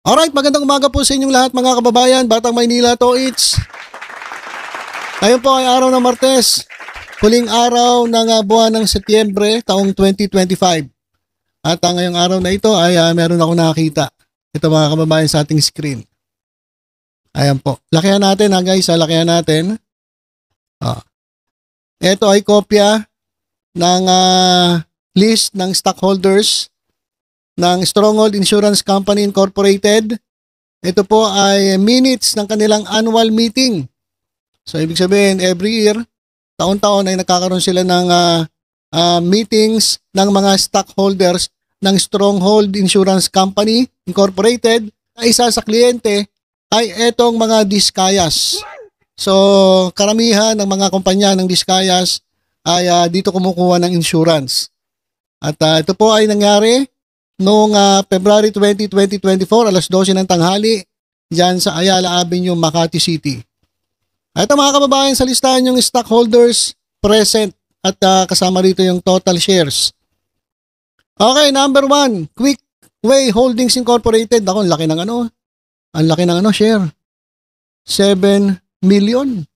Alright, magandang umaga po sa inyong lahat mga kababayan, Batang Maynila to it's. Ngayon po ay araw ng Martes, huling araw ng buwan ng Setyembre taong 2025. At ngayong araw na ito ay meron ako nakakita. Ito mga kababayan sa ating screen. Ayan po. Lakihan natin guys, lakihan natin. Ito ay kopya ng list ng stockholders ng Stronghold Insurance Company Incorporated. Ito po ay minutes ng kanilang annual meeting. So ibig sabihin every year, taon-taon ay nagkakaroon sila ng meetings ng mga stockholders ng Stronghold Insurance Company Incorporated. Isa sa kliyente ay etong mga Diskayas. So karamihan ng mga kumpanya ng Diskayas ay dito kumukuha ng insurance. At ito po ay nangyari noong February 20, 2024, alas 12 ng tanghali, dyan sa Ayala Avenue, Makati City. Ito mga kababayan, sa listahan yung stockholders present at kasama rito yung total shares. Okay, number 1, Quickway Holdings Incorporated. Ako, ang laki ng share. 7 million.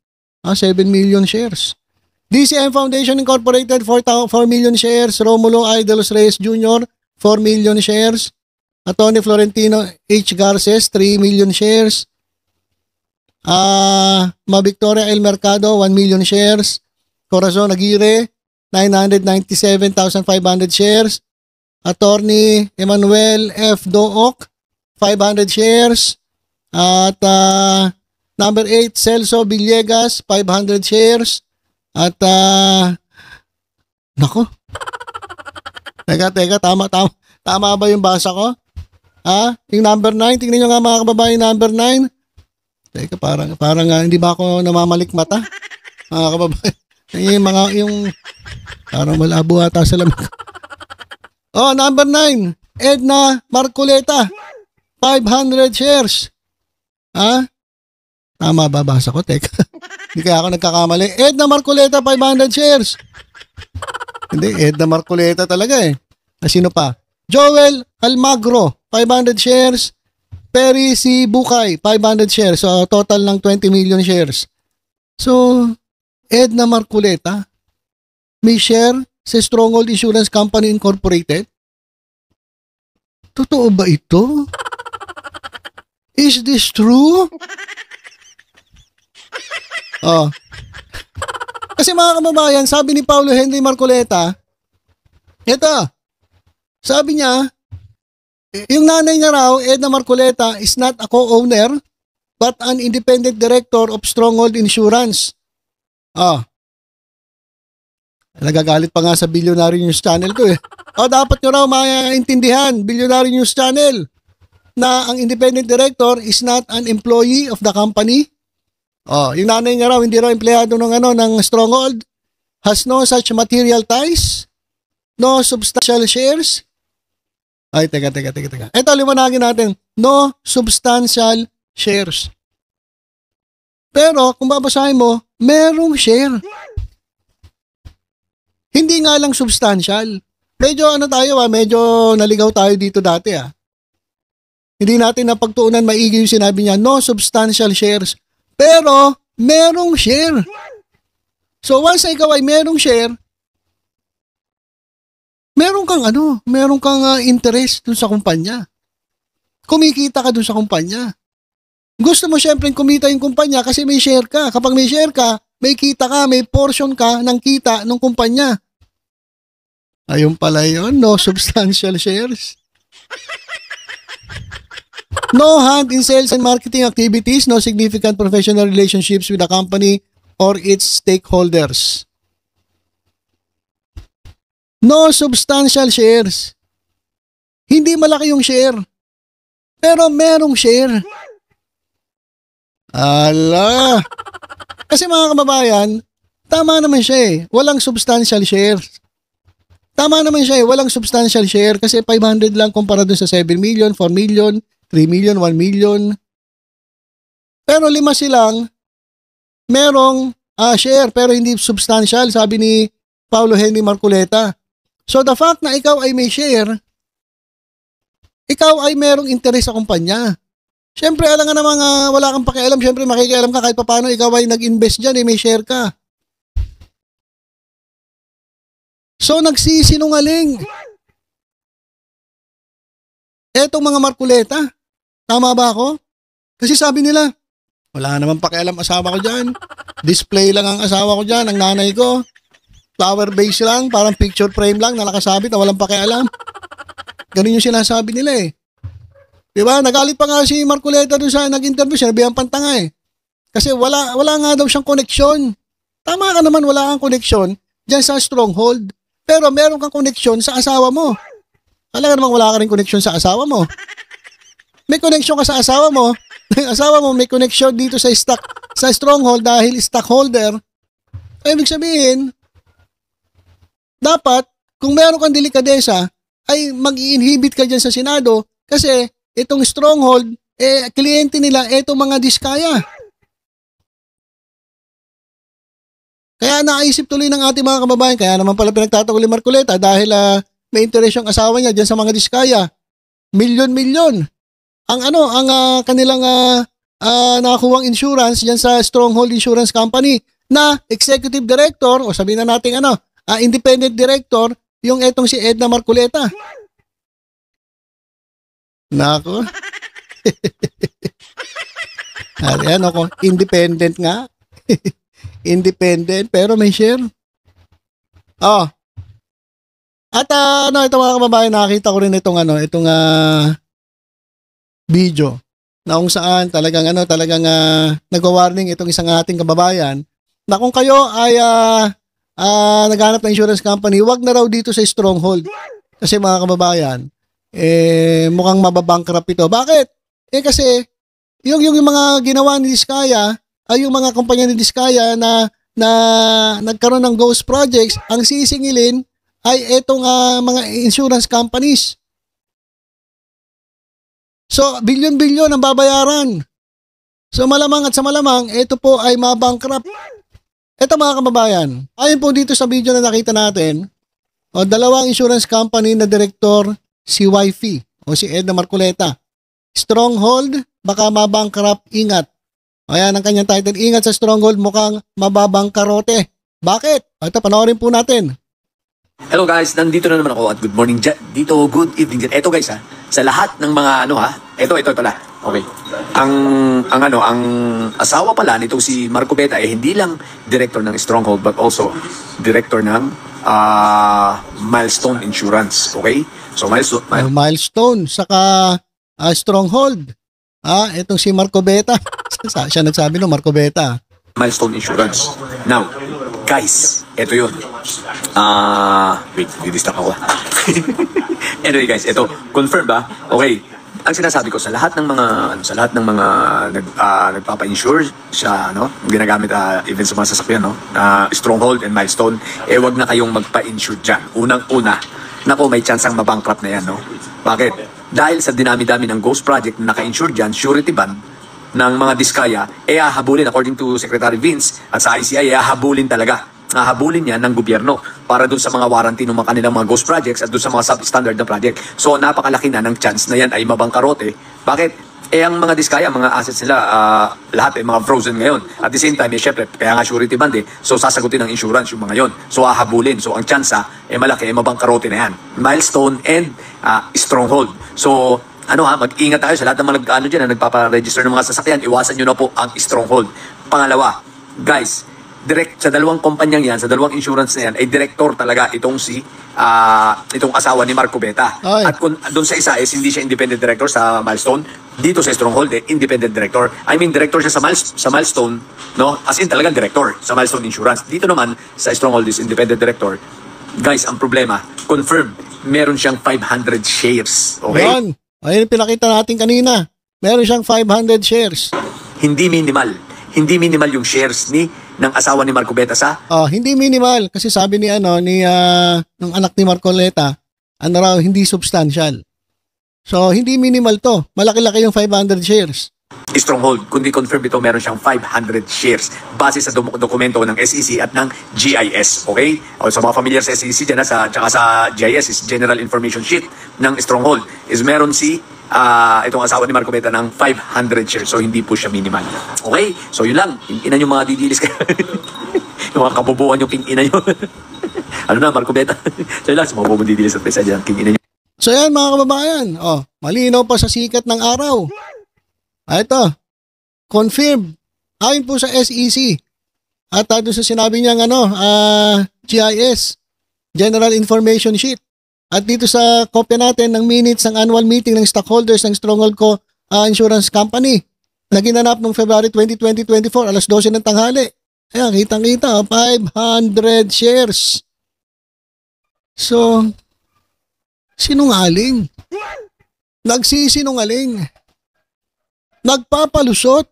7 million shares. DCM Foundation Incorporated, 4 million shares. Romulo Idols Reyes Jr., 4 million shares. Atty. Florentino H. Garces, 3 million shares. Victoria El Mercado, 1 million shares. Corazon Aguirre, 997,500 shares. Attorney Emmanuel F. Dooc, 500 shares. At number 8, Celso Villegas, 500 shares. At nako. Teka, tama ba yung basa ko? Yung number 9, tingnan nyo nga mga kababayan, number 9. Teka, parang hindi ba ako namamalik mata? Mga kababayan. Yung parang malabo ata sa lamang. Number 9, Edna Marcoleta, 500 shares. Tama ba basa ko? Teka, hindi kaya ako nagkakamali. Edna Marcoleta, 500 shares. Hindi, Edna Marcoleta talaga eh. Sino pa? Joel Almagro, 500 shares. Perry C. Bukay, 500 shares. So, total ng 20 million shares. So, Edna Marcoleta, may share sa Stronghold Insurance Company Incorporated? Totoo ba ito? Is this true? Kasi mga kababayan, sabi ni Paulo Henry Marcoleta, ito, sabi niya, yung nanay niya raw, Edna Marcoleta, is not a co-owner, but an independent director of Stronghold Insurance. Nagagalit pa nga sa Billionaire News Channel ko eh. Dapat nyo raw maintindihan, Billionaire News Channel, na ang independent director is not an employee of the company. Yung nanay niya raw, hindi raw empleyado ng Stronghold, has no such material ties, no substantial shares. Ay, teka. Ito, liwanagin natin. No substantial shares. Pero, kung babasahin mo, merong share. Hindi nga lang substantial. Medyo medyo naligaw tayo dito dati Hindi natin napagtuunan maigi yung sinabi niya, no substantial shares. Pero, merong share. So, once ikaw ay merong share, meron kang interest dun sa kumpanya. Kumikita ka dun sa kumpanya. Gusto mo syempre kumita yung kumpanya kasi may share ka. Kapag may share ka, may kita ka, may portion ka ng kita ng kumpanya. Ayun pala yun, no substantial shares. No hand in sales and marketing activities, no significant professional relationships with the company or its stakeholders. No substantial shares. Hindi malaki yung share. Pero merong share. Ala. Kasi mga kababayan, tama naman siya eh. Walang substantial shares. Tama naman siya eh. Walang substantial share kasi 500 lang kumpara dun sa 7 million, 4 million, 3 million, 1 million. Pero 5 silang merong share pero hindi substantial, sabi ni Paulo Henry Marcoleta. So the fact na ikaw ay may share, ikaw ay merong interes sa kumpanya. Siyempre, alam nga namang wala kang pakialam. Siyempre, makikialam ka kahit paano ikaw ay nag-invest dyan, may share ka. So, nagsisinungaling. Etong mga Marcoleta, tama ba ako? Kasi sabi nila, wala naman pakialam asawa ko dyan. Display lang ang asawa ko dyan, ang nanay ko. Flower base lang, parang picture frame lang na nakasabit na walang pakialam. Ganun yung sinasabi nila eh. Diba? Nagalit pa nga si Marcoleta doon sa nag-interview, sinabihan pantanga eh. Kasi wala nga daw siyang koneksyon. Tama ka naman, wala kang koneksyon dyan sa Stronghold. Pero meron kang koneksyon sa asawa mo. Alam ka namang wala ka rin koneksyon sa asawa mo. May koneksyon ka sa asawa mo. Asawa mo may koneksyon dito sa Stronghold dahil stockholder. Ibig sabihin, dapat, kung meron kang delikadesa, ay mag-i-inhibit ka dyan sa Senado kasi itong Stronghold, kliyente nila, itong mga diskaya. Kaya naisip tuloy ng ating mga kababayan, kaya naman pala pinagtatagol ni Marcoleta dahil may interest yung asawa niya dyan sa mga diskaya. Milyon-milyon. Ang kanilang nakakuhang insurance dyan sa Stronghold Insurance Company na executive director, o sabihin na natin independent director, yung etong si Edna Marcoleta. Nako. Ayan ako, independent nga. Independent, pero may share. Oh. At ito mga kababayan, nakita ko rin itong video na kung saan talagang nagwa-warning itong isang ating kababayan na kung kayo ay naghanap ng insurance company, wag na raw dito sa Stronghold. Kasi mga kababayan, mukhang mababankrupt ito. Bakit? Kasi yung mga ginawa ni Diskaya, ay yung mga kumpanya ni Diskaya na nagkaroon ng ghost projects, ang sisingilin ay itong mga insurance companies. So, bilyon-bilyon ang babayaran. So, malamang at sa malamang, ito po ay mabankrupt. Ito mga kababayan, ayon po dito sa video na nakita natin, dalawang insurance company na direktor, si Wifey o si Edna Marcoleta. Stronghold, baka mabankrupt, ingat. Ayan ang kanyang title, ingat sa Stronghold, mukhang mababangkarote. Bakit? Ito, panoorin po natin. Hello guys, nandito na naman ako at good morning dito, good evening dyan. Ito guys sa lahat ng mga ito pala. Okay. Ang asawa pala nitong si Marcoleta hindi lang director ng Stronghold but also director ng Milestone Insurance. Okay? So Milestone saka Stronghold. Itong si Marcoleta. Siya nagsabi no, Marcoleta. Milestone Insurance. Now, guys, ito yun. Wait, didistract ako. Anyway guys, ito, confirm ba? Okay. Ang sinasabi ko sa lahat ng mga nagpapa-insure siya, ginagamit even sa mga sasakyan, Stronghold and Milestone, wag na kayong magpa-insure diyan. Unang-una, may chance ang mabankrupt na yan, Bakit? Dahil sa dinami-dami ng ghost project na naka-insure diyan, surety bond ng mga diskaya, hahabulin according to Secretary Vince at sa ICI, hahabulin talaga. Hahabulin yan ng gobyerno para doon sa mga warranty ng mga kanilang mga ghost projects at doon sa mga substandard na project. So napakalaki na ng chance na yan ay mabangkarote. Bakit? Ang mga diskaya, mga assets nila, lahat mga frozen ngayon. At the same time, syempre, kaya nga surety bond so sasagutin ng insurance yung mga yon. So hahabulin. So ang chance malaki, mabangkarote na yan. Milestone and Stronghold. So mag-ingat tayo sa lahat ng mga dyan na nagpapa-register ng mga sasakyan. Iwasan nyo na po ang Stronghold. Pangalawa, guys, direct sa dalawang kumpanyang yan, sa dalawang insurance na yan, ay director talaga itong itong asawa ni Marcoleta. At kung doon sa isa hindi siya independent director sa Milestone, dito sa Stronghold independent director. I mean, director siya sa Milestone, as in talagang director sa Milestone Insurance. Dito naman sa Stronghold is independent director. Guys, ang problema, confirm, meron siyang 500 shares. Okay? Yan. Ayun pinakita natin kanina. Meron siyang 500 shares. Hindi minimal yung shares ng asawa ni Marcoleta sa? Hindi minimal kasi sabi ni ng anak ni Marcoleta, hindi substantial. So hindi minimal to. Malaki-laki yung 500 shares. Stronghold, kundi confirm ito, meron siyang 500 shares base sa dokumento ng SEC at ng GIS. Okay? O sa mga familiar sa SEC dyan, tsaka sa GIS is General Information Sheet ng Stronghold is meron si itong asawa ni Marco Beta ng 500 shares. So, hindi po siya minimal. Okay? So, yun lang. King-ina yung mga didilis kayo. Yung mga kabubuan yung king-ina yun. Ano na, Marco Beta? So, yun lang. Sa mga bubong didilis at pesa dyan, king-ina yun. So yan mga kababayan, malinaw pa sa sikat ng araw. Ito, confirm. Ayon po sa SEC. At doon sa sinabi niyang GIS, General Information Sheet. At dito sa kopya natin ng minutes ng annual meeting ng stockholders ng Stronghold Insurance Company na ginanap noong February 20, 2024, alas 12 ng tanghali. Ayan, kitang-kita, 500 shares. So, sinungaling. Nagsisinungaling. Nagpapalusot.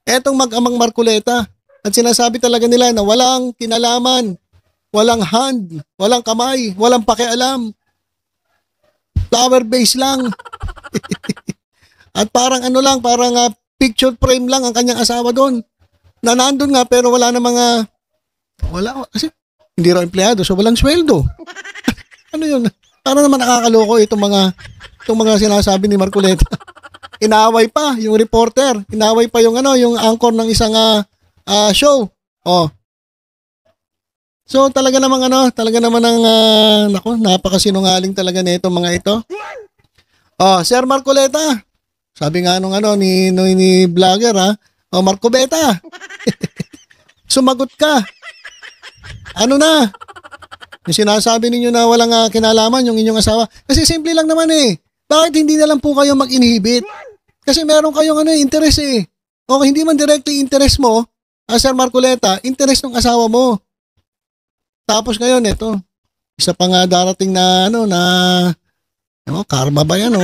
Etong mag-amang Marcoleta. At sinasabi talaga nila na walang kinalaman, walang hand, walang kamay, walang pakialam. Flower base lang. At parang picture frame lang ang kanyang asawa doon. Na nandun nga pero wala kasi hindi raw empleyado so walang sweldo. Ano yun? Para naman nakakaloko itong mga sinasabi ni Marcoleta. Inaway pa yung reporter, inaway pa yung yung anchor ng isang show. So talaga namang napakasinungaling talaga nito mga ito. Sir Marcoleta. Sabi nga ni vlogger Marco Beta. Sumagot ka. Ano na? Yung sinasabi ninyo na walang kinalaman yung inyong asawa. Kasi simple lang naman eh. Bakit hindi na lang po kayo mag-inhibit? Kasi meron kayong interest eh. Okay, hindi man directly interest mo, Sir Marcoleta, interest ng asawa mo. Tapos ngayon, ito. Isa pa nga darating na karma ba yan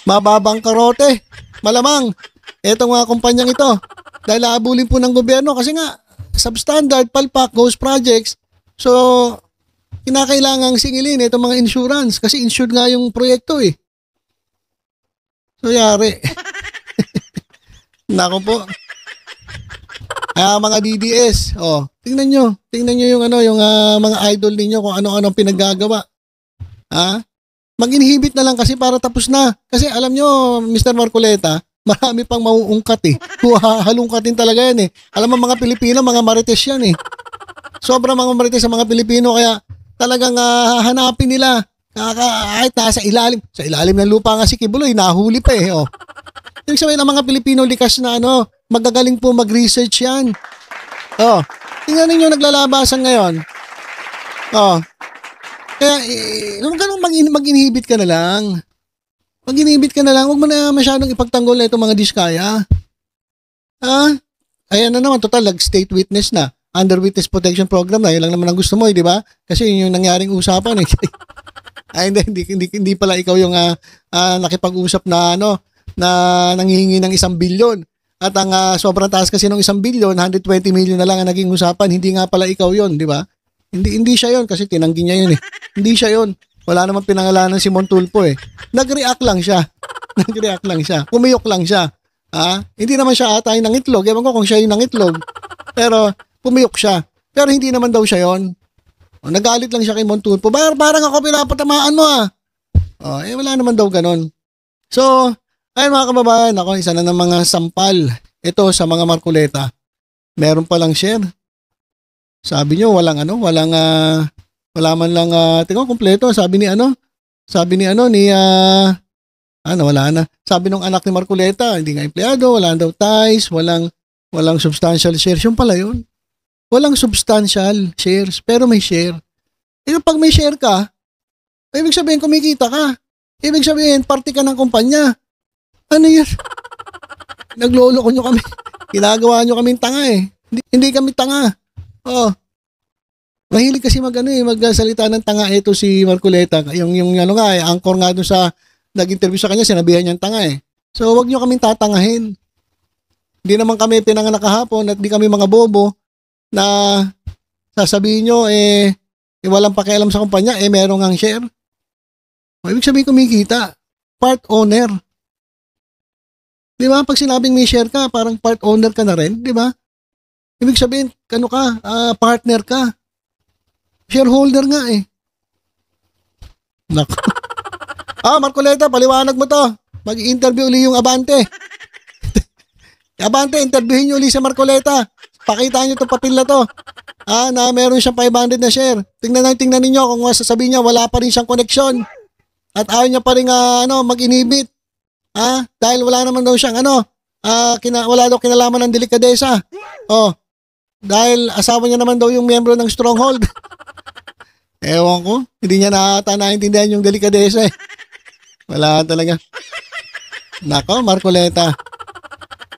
Mababang karote. Malamang. Etong mga kumpanyang ito. Dahil aabulin po ng gobyerno kasi nga, substandard, palpak, ghost projects. So, kinakailangang singilin itong mga insurance kasi insured nga yung proyekto eh. So, yari. Nako po. Mga DDS, tingnan nyo yung mga idol ninyo kung ano-ano pinaggagawa. Mag-inhibit na lang kasi para tapos na. Kasi alam nyo, Mr. Marcoleta, marami pang mauungkat eh. Halungkatin talaga yan eh. Alam mo mga Pilipino, mga marites yan eh. Sobrang mga marites sa mga Pilipino kaya talagang hahanapin nila. Kahit nasa ilalim. Sa ilalim ng lupa nga si Kibuloy, nahuli pa eh. Ibig sabihin ng mga Pilipino likas na magagaling po mag-research yan. Tingnan ninyo naglalabasan ngayon. Kaya mag-inhibit ka na lang. Mag-inhibit ka na lang. Huwag mo na masyadong ipagtanggol na itong mga diskaya. Ayan na naman, total, state witness na. Under witness protection program na. Yun lang naman ang gusto mo, di ba? Kasi yun yung nangyaring usapan eh. Hindi pala ikaw yung nakipag-usap na na nanghihingi ng 1 bilyon. At ang sobrang taas kasi ng 1 bilyon, 120 million na lang ang naging usapan. Hindi nga pala ikaw yun, di ba? Hindi siya yun kasi tinanggi niya yun eh. Hindi siya yun. Wala namang pinangalanan si Montulfo eh. Nag-react lang siya. Pumiyok lang siya. Hindi naman siya atay ng itlog. Ewan ko kung siya yung ng itlog. Pero pumiyok siya. Pero hindi naman daw siya yun. Nagalit lang siya kay Montulfo. Parang ako pinapatamaan mo wala naman daw ganon. So, ayun mga kababayan, ako isa na ng mga sampal. Ito sa mga Marcoleta. Meron palang share. Sabi nyo, wala man lang, tingnan kompleto. Sabi ni wala na. Sabi nung anak ni Marcoleta, hindi nga empleyado, wala daw ties, walang substantial shares. Yung pala yun. Walang substantial shares, pero may share. Pag may share ka, ibig sabihin kumikita ka. Ibig sabihin, parte ka ng kumpanya. Ano yan? Nagloloko nyo kami. Ginagawa nyo kaming tanga eh. Hindi kami tanga. Mahilig kasi magsalita ng tanga ito si Marcoleta. Yung anchor nga doon sa nag-interview sa kanya, sinabihan niyang tanga eh. So, wag nyo kaming tatangahin. Hindi naman kami pinanganak kahapon at di kami mga bobo na sasabihin nyo walang pakialam sa kumpanya, meron ngang share. Ibig sabihin kumikita. Part owner. Di ba? Pag sinabing may share ka, parang part owner ka na rin. Di ba? Ibig sabihin, partner ka. Shareholder nga eh. Naku. Marcoleta, paliwanag mo to. Mag-interview uli yung Abante. Abante, interviewin nyo uli sa Marcoleta. Pakita nyo itong papel na to. Na meron siyang 500 na share. Tingnan ninyo kung sasabihin niya wala pa rin siyang koneksyon. At ayaw niya pa rin mag-inhibit. Dahil wala naman daw siyang wala daw kinalaman ng delikadesa. Dahil asawa niya naman daw yung miyembro ng Stronghold. Ewan ko, hindi niya naintindihan yung delikadesa eh. Wala talaga. Nako, Marcoleta.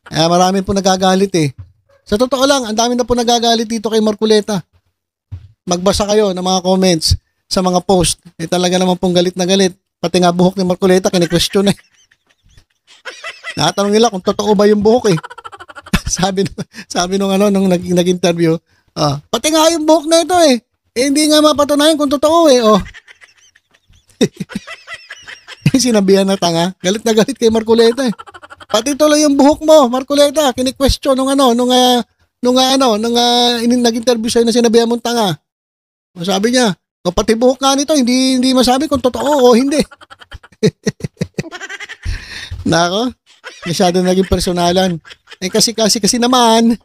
Marami po nagagalit eh. Sa totoo lang, ang dami na po nagagalit dito kay Marcoleta. Magbasa kayo ng mga comments sa mga post. Talaga naman pong galit na galit. Pati nga buhok ni Marcoleta, kini-question eh. Natanong nila kung totoo ba yung buhok eh. sabi nung nag-interview, pati nga yung buhok na ito eh. Hindi nga mapatunayan kung totoo eh. Sinabihan na tanga. Galit na galit kay Marcoleta eh. Pati tuloy yung buhok mo, Marcoleta. Kini-question nung nag-interview sa'yo na sinabihan mong tanga. Sabi niya, pati buhok nga nito, hindi masabi kung totoo o hindi. Nako, masyado naging personalan. Kasi naman,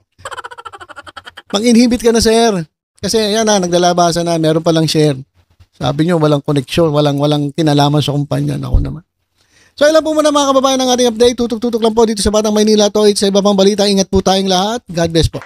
mang-inhibit ka na, sir. Kasi yan nagdalabasan na, meron palang share. Sabi nyo, walang connection, walang kinalaman sa kumpanya. Ako naman. So, ilan po muna mga kababayan ng ating update. Tutok-tutok lang po dito sa Batang Maynila. Sa iba pang balita, ingat po tayong lahat. God bless po.